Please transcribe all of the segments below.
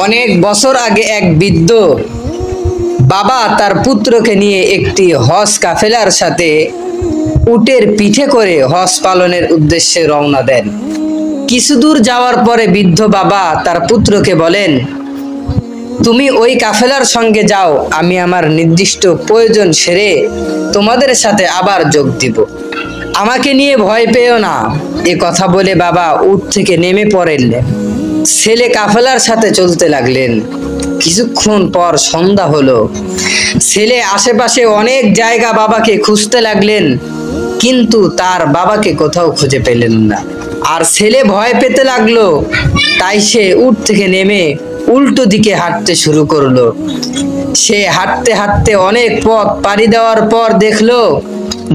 অনেক বছর আগে এক বৃদ্ধ বাবা তার পুত্রকে নিয়ে একটি হজ কাফেলার সাথে উটের পিঠে করে হজ পালনের উদ্দেশ্যে রওনা দেন। কিছু দূর যাওয়ার পরে বৃদ্ধ বাবা তার পুত্রকে বলেন, তুমি ওই কাফেলার সঙ্গে যাও, আমি আমার নির্দিষ্ট প্রয়োজন সেরে তোমাদের সাথে আবার যোগ দিব। আমাকে নিয়ে ভয় পেও না। এ কথা বলে বাবা উট থেকে নেমে পড়লেন। ছেলে কাফেলার সাথে চলতে লাগলেন। কিছুক্ষণ পর সন্ধ্যা হলো। ছেলে আশেপাশে অনেক জায়গা বাবাকে খুঁজতে লাগলেন, কিন্তু তার বাবাকে কোথাও খুঁজে পেলেন না। আর ছেলে ভয় পেতে লাগলো। তাই সে উট থেকে নেমে উল্টো দিকে হাঁটতে শুরু করলো। সে হাঁটতে হাঁটতে অনেক পথ পাড়ি দেওয়ার পর দেখলো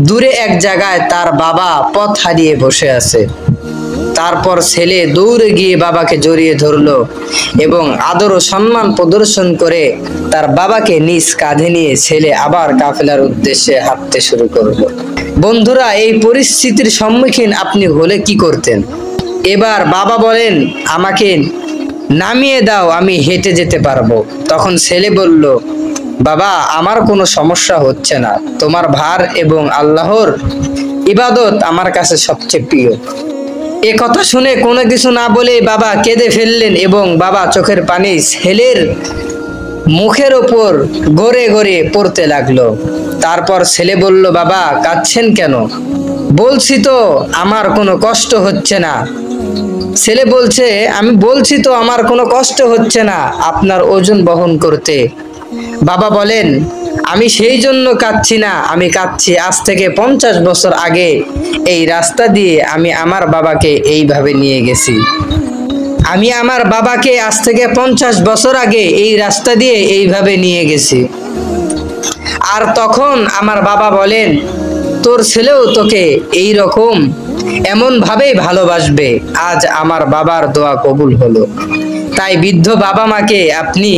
দূরে এক জায়গায় তার বাবা পথ হারিয়ে বসে আছে। তারপর ছেলে দৌড়ে গিয়ে বাবাকে জড়িয়ে ধরলো এবং আদর ও সম্মান প্রদর্শন করে তার বাবাকে নিজ কাঁধে নিয়ে ছেলে আবার কাফেলার উদ্দেশ্যে হাঁটতে শুরু করলো। বন্ধুরা, এই পরিস্থিতির সম্মুখীন আপনি হলে কি করতেন? এবার বাবা বলেন, আমাকে নামিয়ে দাও, আমি হেঁটে যেতে পারবো। তখন ছেলে বলল, বাবা, আমার কোনো সমস্যা হচ্ছে না। তোমার ভার এবং আল্লাহর ইবাদত আমার কাছে সবচেয়ে প্রিয়। এ কথা শুনে কোনো কিছু না বলে বাবা কেঁদে ফেললেন এবং বাবা চোখের পানি ছেলের মুখের ওপর গড়ে গড়ে পড়তে লাগলো। তারপর ছেলে বলল, বাবা, কাঁদছেন কেন? বলছি তো আমার কোনো কষ্ট হচ্ছে না। ছেলে বলছে, আমি বলছি তো আমার কোনো কষ্ট হচ্ছে না আপনার ওজন বহন করতে। বাবা বলেন, আমি সেই জন্য কাঁদছি না, আমি কাঁদছি আজ থেকে 50 বছর আগে এই রাস্তা দিয়ে আমি আমার বাবাকে এইভাবে নিয়ে গেছি। আমি আমার বাবাকে আজ থেকে 50 বছর আগে এই রাস্তা দিয়ে এইভাবে নিয়ে গেছি। আর তখন আমার বাবা বলেন, তোর ছেলেও তোকে এই রকম এমন ভাবেই ভালোবাসবে। আজ আমার বাবার দোয়া কবুল হলো। তাই বৃদ্ধ বাবা মাকে আপনি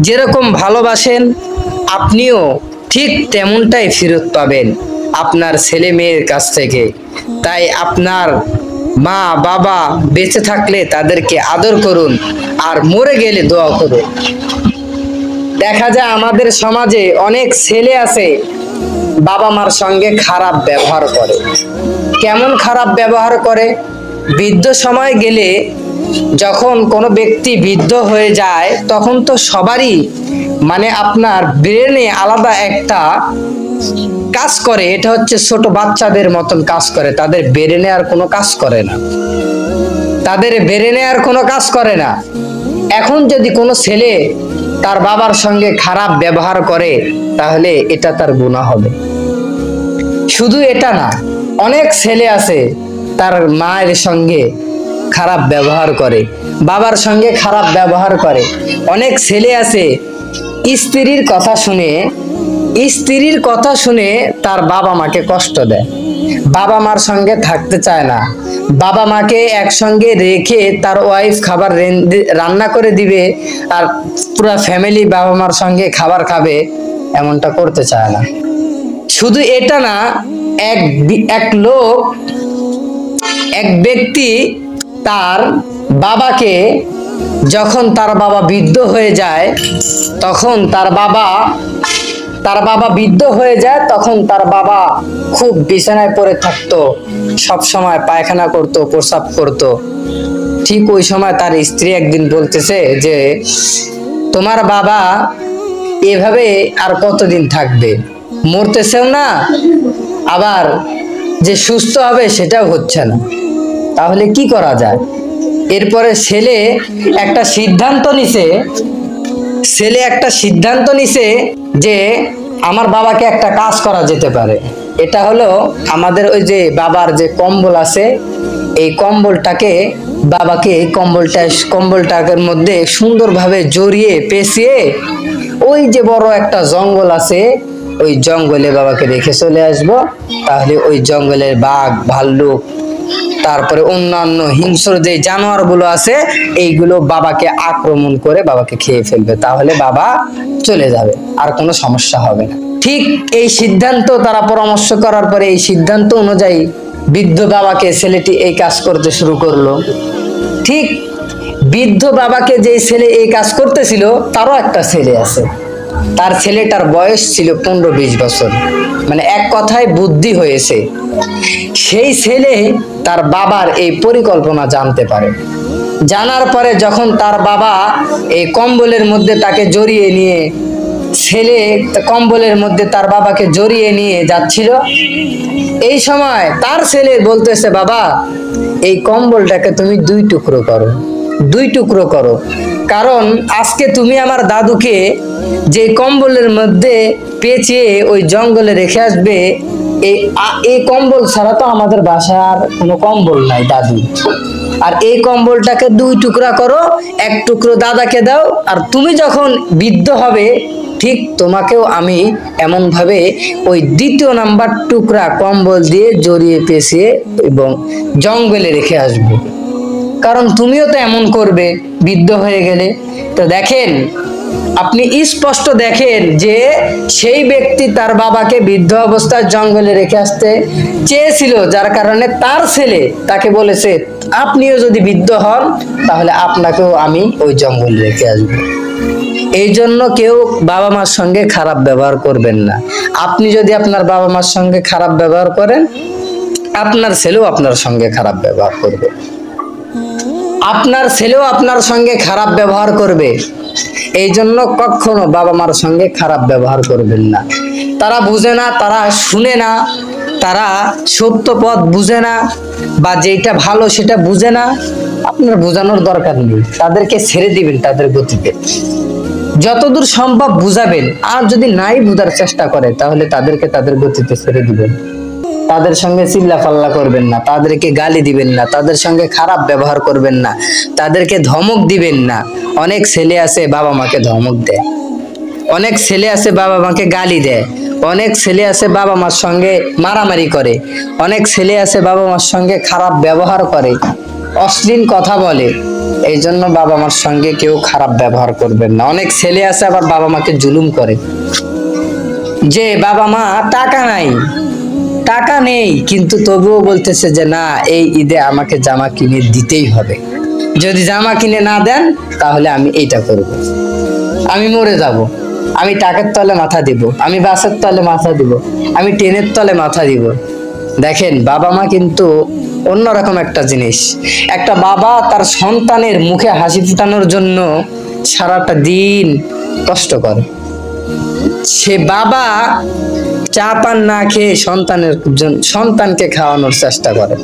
যেরকম ভালোবাসেন, আপনিও ঠিক তেমনটাই ফেরত পাবেন আপনার ছেলে মেয়ের কাছ থেকে। তাই আপনার মা বাবা বেঁচে থাকলে তাদেরকে আদর করুন, আর মরে গেলে দোয়া করুন। দেখা যায় আমাদের সমাজে অনেক ছেলে আছে বাবা মার সঙ্গে খারাপ ব্যবহার করে। কেমন খারাপ ব্যবহার করে? বৃদ্ধ সময় গেলে যখন কোনো ব্যক্তি বৃদ্ধ হয়ে যায় তখন তো সবারই আপনার ব্রেনে আলাদা একটা কাজ করে। এটা হচ্ছে ছোট বাচ্চাদের মতন কাজ করে। তাদের ব্রেনে আর কোনো কাজ করে না। তাদের ব্রেনে আর কোনো কাজ করে না। এখন যদি কোনো ছেলে তার বাবার সঙ্গে খারাপ ব্যবহার করে তাহলে এটা তার গুনাহ হবে। শুধু এটা না, অনেক ছেলে আছে তার মায়ের সঙ্গে খারাপ ব্যবহার করে, বাবার সঙ্গে খারাপ ব্যবহার করে। অনেক ছেলে আছে স্ত্রীর কথা শুনে তার বাবা মাকে কষ্ট দেয়, বাবা মার সঙ্গে থাকতে চায় না। বাবা মাকে একসঙ্গে রেখে তার ওয়াইফ খাবার রান্না করে দিবে আর পুরো ফ্যামিলি বাবা মার সঙ্গে খাবার খাবে, এমনটা করতে চায় না। শুধু এটা না, এক ব্যক্তি তার বাবাকে, যখন তার বাবা বৃদ্ধ হয়ে যায় তখন তার বাবা খুব বিছানায় পড়ে থাকতো, সব সময় পায়খানা করতো, প্রস্রাব করতো। ঠিক ওই সময় তার স্ত্রী একদিন বলতেছে যে, তোমার বাবা এভাবে আর কতদিন থাকবে? মরতেছেও না, আবার যে সুস্থ হবে সেটাও হচ্ছে না, তাহলে কি করা যায়? এরপরে ছেলে একটা সিদ্ধান্ত নিছে যে আমার বাবাকে একটা কাজ করা যেতে পারে। এটা হলো আমাদের ওই যে বাবার যে কম্বল আছে, এই কম্বলটাকে বাবাকে কম্বলটার মধ্যে সুন্দরভাবে জড়িয়ে পেঁচিয়ে ওই যে বড় একটা জঙ্গল আছে, ওই জঙ্গলে বাবাকে রেখে চলে আসবো। তাহলে ওই জঙ্গলের বাঘ, ভাল্লুক, তারপরে অন্যান্য হিংস্র যে জানোয়ার গুলো আছে, এইগুলো বাবাকে আক্রমণ করে বাবাকে খেয়ে ফেলবে। তাহলে বাবা চলে যাবে, আর কোনো সমস্যা হবে না। ঠিক এই সিদ্ধান্ত তারা পরামর্শ করার পরে এই সিদ্ধান্ত অনুযায়ী বৃদ্ধ বাবাকে ছেলেটি এই কাজ করতে শুরু করলো। ঠিক বৃদ্ধ বাবাকে যে ছেলে এই কাজ করতেছিল তারও একটা ছেলে আছে। তার ছেলেটার বয়স ছিল 15-20 বছর, মানে এক কথায় বুদ্ধি হয়েছে। সেই ছেলে তার বাবার এই পরিকল্পনা জানতে পারে। জানার পরে যখন তার বাবা এই কম্বলের মধ্যে তাকে জড়িয়ে নিয়ে, ছেলে কম্বলের মধ্যে তার বাবাকে জড়িয়ে নিয়ে যাচ্ছিল, এই সময় তার ছেলে বলতেছে, বাবা এই কম্বলটাকে তুমি 2 টুকরো করো, 2 টুকরো করো, কারণ আজকে তুমি আমার দাদুকে যে কম্বলের মধ্যে পেঁচিয়ে ওই জঙ্গলে রেখে আসবে, এই কম্বল ছাড়া তো আমাদের বাসার কোনো কম্বল নাই দাদু, আর এই কম্বলটাকে 2 টুকরা করো, 1 টুকরো দাদাকে দাও, আর তুমি যখন বৃদ্ধ হবে ঠিক তোমাকেও আমি এমন ভাবে ওই 2য় নাম্বার টুকরা কম্বল দিয়ে জড়িয়ে পেঁচিয়ে এবং জঙ্গলে রেখে আসবো, কারণ তুমিও তো এমন করবে বৃদ্ধ হয়ে গেলে। তো দেখেন, আপনি স্পষ্ট দেখেন যে সেই ব্যক্তি তার বাবাকে বৃদ্ধ অবস্থায় জঙ্গলে রেখে আসতে চেয়েছিল, যার কারণে তার ছেলে তাকে বলেছে, আপনিও যদি বৃদ্ধ হন তাহলে আপনাকেও আমি ওই জঙ্গলে রেখে আসবো। এই জন্য কেউ বাবা মার সঙ্গে খারাপ ব্যবহার করবেন না। আপনি যদি আপনার বাবা মার সঙ্গে খারাপ ব্যবহার করেন, আপনার ছেলেও আপনার সঙ্গে খারাপ ব্যবহার করবে, আপনার ছেলেও আপনার সঙ্গে খারাপ ব্যবহার করবে। এই জন্য কখনো বাবা মার সঙ্গে খারাপ ব্যবহার করবেন না। তারা বুঝে না, তারা শুনে না, তারা সত্য পথ বুঝে না, বা যেটা ভালো সেটা বুঝে না। আপনার বোঝানোর দরকার নেই, তাদেরকে ছেড়ে দিবেন তাদের গতিতে, যতদূর সম্ভব বুঝাবেন। আর যদি নাই বুঝার চেষ্টা করে তাহলে তাদেরকে তাদের গতিতে ছেড়ে দিবেন। তাদের সঙ্গে চিল্লাপাল্লা করবেন না, তাদেরকে গালি দিবেন না, তাদের সঙ্গে খারাপ ব্যবহার করবেন না, তাদেরকে ধমক দিবেন না। অনেক ছেলে আছে বাবা মাকে ধমক দেয়, অনেক ছেলে আছে বাবা মাকে গালি দেয়, অনেক ছেলে আছে বাবা মার সঙ্গে মারামারি করে, অনেক ছেলে আছে বাবা মার সঙ্গে খারাপ ব্যবহার করে, অশ্লীল কথা বলে। এই জন্য বাবা মার সঙ্গে কেউ খারাপ ব্যবহার করবেন না। অনেক ছেলে আছে আবার বাবা মাকে জুলুম করে, যে বাবা মা টাকা নেই কিন্তু তবুও বলতেছে যে না, এই ঈদে আমাকে জামা কিনে দিতেই হবে, যদি জামা কিনে না দেন তাহলে আমি এইটা করব, আমি মরে যাব, আমি টাকার তলে মাথা দিব, আমি বাসের তলে মাথা দিব, আমি ট্রেনের তলে মাথা দিব। দেখেন, বাবা মা কিন্তু অন্যরকম একটা জিনিস। একটা বাবা তার সন্তানের মুখে হাসি ফোটানোর জন্য সারাটা দিন কষ্ট করে। সে বাবা চা পান না খেয়ে সন্তানকে খাওয়ানোর চেষ্টা করে।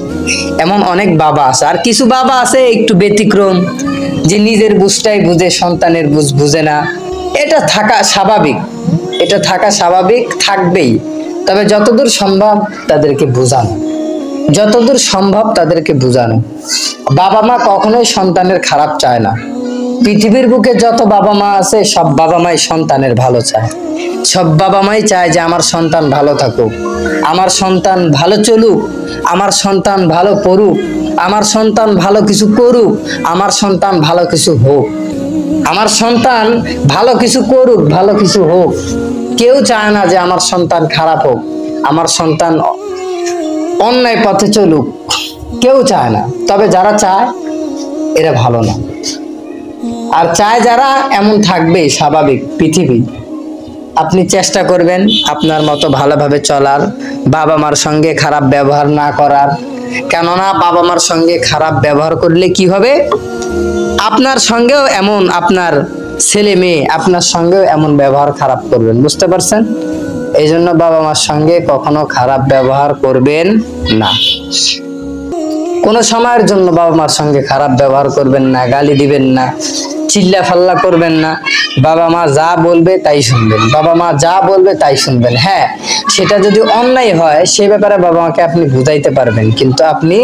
এমন অনেক বাবা আছে। আর কিছু বাবা আছে একটু ব্যতিক্রম, যে নিজের বুঝটাই বুঝে, সন্তানের বুঝ বুঝে না। এটা থাকা স্বাভাবিক, এটা থাকা স্বাভাবিক, থাকবেই। তবে যতদূর সম্ভব তাদেরকে বোঝানো, যতদূর সম্ভব তাদেরকে বোঝানো। বাবা মা কখনোই সন্তানের খারাপ চায় না। পৃথিবীর বুকে যত বাবা মা আছে সব বাবা মাই সন্তানের ভালো চায়। সব বাবা মাই চায় যে আমার সন্তান ভালো থাকুক, আমার সন্তান ভালো চলুক, আমার সন্তান ভালো পড়ুক, আমার সন্তান ভালো কিছু করুক, আমার সন্তান ভালো কিছু হোক, আমার সন্তান ভালো কিছু করুক, ভালো কিছু হোক। কেউ চায় না যে আমার সন্তান খারাপ হোক, আমার সন্তান অন্যায় পথে চলুক, কেউ চায় না। তবে যারা চায় এরা ভালো না, আর চায় যারা, এমন থাকবেই, স্বাভাবিক পৃথিবী। আপনি চেষ্টা করবেন আপনার মতো ভালোভাবে চলার, বাবা মার সঙ্গে খারাপ ব্যবহার না করার। কেননা বাবা মার সঙ্গে খারাপ ব্যবহার করলে কি হবে, আপনার সঙ্গেও এমন, আপনার ছেলে মেয়ে আপনার সঙ্গেও এমন ব্যবহার খারাপ করবেন। বুঝতে পারছেন? এই জন্য বাবা মার সঙ্গে কখনো খারাপ ব্যবহার করবেন না। কোনো সময়ের জন্য বাবা মার সঙ্গে খারাপ ব্যবহার করবেন না, গালি দিবেন না, চিল্লা ফাল্লা করবেন না। বাবা মা যা বলবে তাই শুনবেন, বাবা মা যা বলবে তাই শুনবেন। হ্যাঁ, সেটা যদি অন্যায় হয় সে ব্যাপারে বাবা মাকে আপনি বুঝাইতে পারবেন, কিন্তু আপনি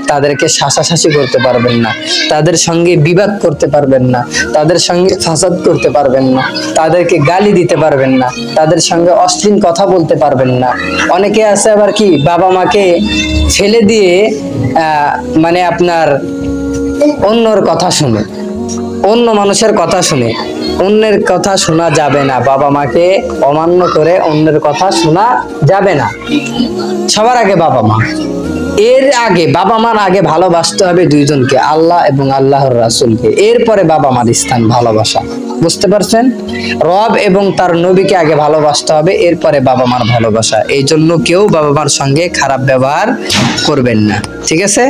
তাদেরকে শাসাশাসি করতে পারবেন না, তাদের সঙ্গে বিবাদ করতে পারবেন না, তাদের সঙ্গে ফাসাদ করতে পারবেন না, তাদেরকে গালি দিতে পারবেন না, তাদের সঙ্গে অশ্লীল কথা বলতে পারবেন না। অনেকে আছে আবার কি, বাবা মাকে ফেলে দিয়ে মানে আপনার অন্যর কথা শুনে, অন্য মানুষের কথা শুনে। অন্যের কথা শোনা যাবে না, বাবা মাকে অমান্য করে অন্যের কথা শোনা যাবে না। সবার আগে বাবা মা, এর আগে বাবা মার আগে ভালোবাসতে হবে দুইজনকে, আল্লাহ এবং আল্লাহর রাসূলকে, এরপরে বাবা মার স্থান ভালোবাসা। বুঝতে পারছেন? রব এবং তার নবীকে আগে ভালোবাসতে হবে, এরপরে বাবা মার ভালোবাসা। এই জন্য কেউ বাবা মার সঙ্গে খারাপ ব্যবহার করবেন না, ঠিক আছে?